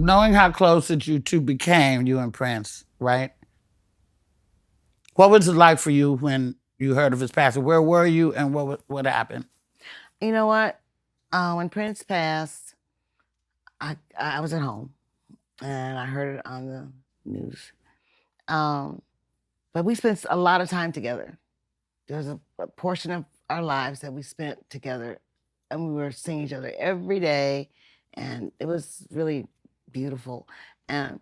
knowing how close that you two became, you and Prince, right? What was it like for you when you heard of his passing? Where were you and what happened? You know what? When Prince passed, I was at home and I heard it on the news. But we spent a lot of time together. There was a portion of our lives that we spent together, and we were seeing each other every day, and it was really beautiful. And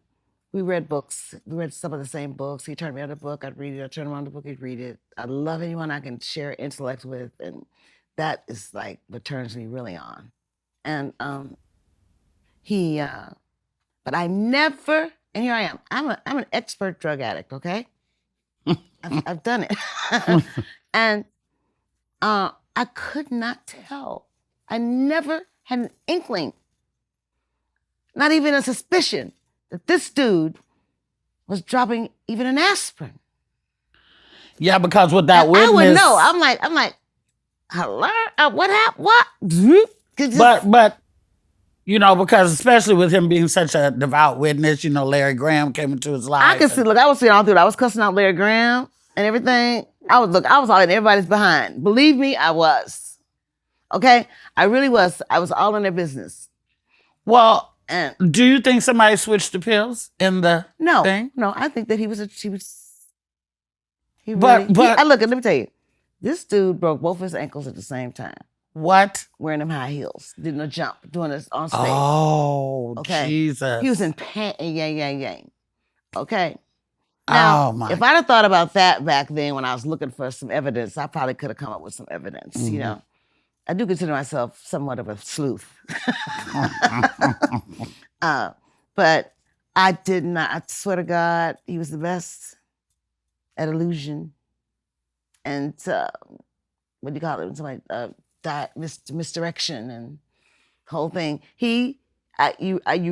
we read books. We read some of the same books. He turned me on a book, I'd read it. I'd turn him on the book, he'd read it. I love anyone I can share intellect with, and that is like what turns me really on. And but I never, and here I am. I'm an expert drug addict, okay? I've done it. And I could not tell. I never had an inkling, not even a suspicion, that this dude was dropping even an aspirin. Yeah, because with that witness... I would know. I'm like, hello? What happened? What? But, you know, because especially with him being such a devout witness, you know, Larry Graham came into his life. I could see, look, I was seeing all through it. I was cussing out Larry Graham and everything. I was all in everybody's behind. Believe me, I was. Okay? I really was. I was all in their business. Well, do you think somebody switched the pills in the thing? No, I think that he was. But look, let me tell you, this dude broke both his ankles at the same time. What? Wearing them high heels, doing a jump, doing this on stage. Oh, okay. Jesus. He was in pain, yang. Okay. Now, if I'd have thought about that back then when I was looking for some evidence, I probably could have come up with some evidence, you know. I do consider myself somewhat of a sleuth. But I did not, I swear to God, he was the best at illusion. And what do you call it? Somebody, misdirection and the whole thing. You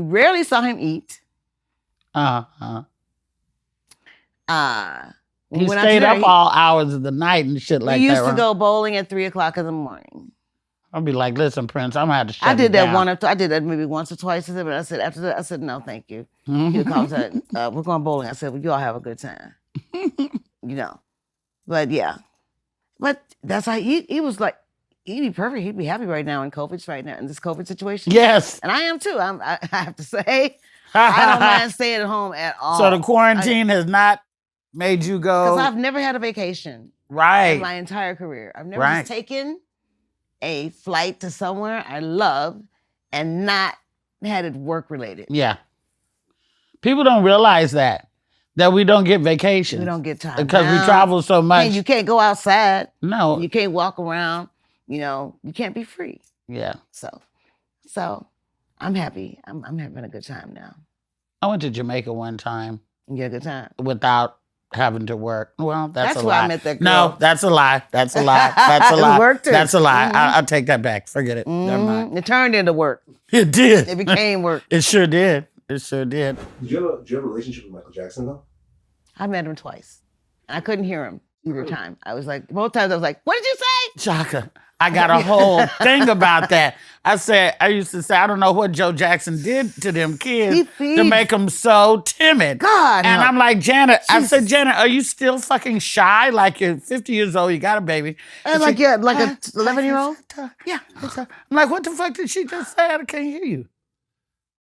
rarely saw him eat. He stayed up all hours of the night and shit like that. He used to go bowling at 3:00 in the morning. I'd be like, listen, Prince, I'm gonna have to shut I did that down. I did that maybe once or twice, but I said after that, I said no, thank you. He would call and said, we're going bowling. I said, well, you all have a good time. You know. But yeah. But that's how he was like, he'd be perfect. He'd be happy right now in this COVID situation. Yes. And I am too. I have to say, I don't mind staying at home at all. So the quarantine has not made you go. Because I've never had a vacation. Right. In my entire career. I've never just taken a flight to somewhere I love and not had it work related. Yeah. People don't realize that we don't get vacations. We don't get time. Because we travel so much. And you can't go outside. No. You can't walk around. You know, you can't be free. Yeah. So I'm happy. I'm having a good time now. I went to Jamaica one time. You had a good time? Without having to work. Well, that's a lie. Where I met that girl. No, that's a lie. That's a lie. That's a lie. It worked too. That's a lie. I'll take that back. Forget it. Never mind. It turned into work. It did. It became work. It sure did. It sure did. Did you have a relationship with Michael Jackson though? I met him twice. I couldn't hear him either time. I was like, both times I was like, what did you say? Chaka, I got a whole thing about that. I used to say, I don't know what Joe Jackson did to them kids to make them so timid. God. And I'm like, Janet, I said, Janet, are you still fucking shy? Like you're 50 years old, you got a baby. And like, yeah, like a 11-year-old? Yeah. I'm like, what the fuck did she just say? I can't hear you.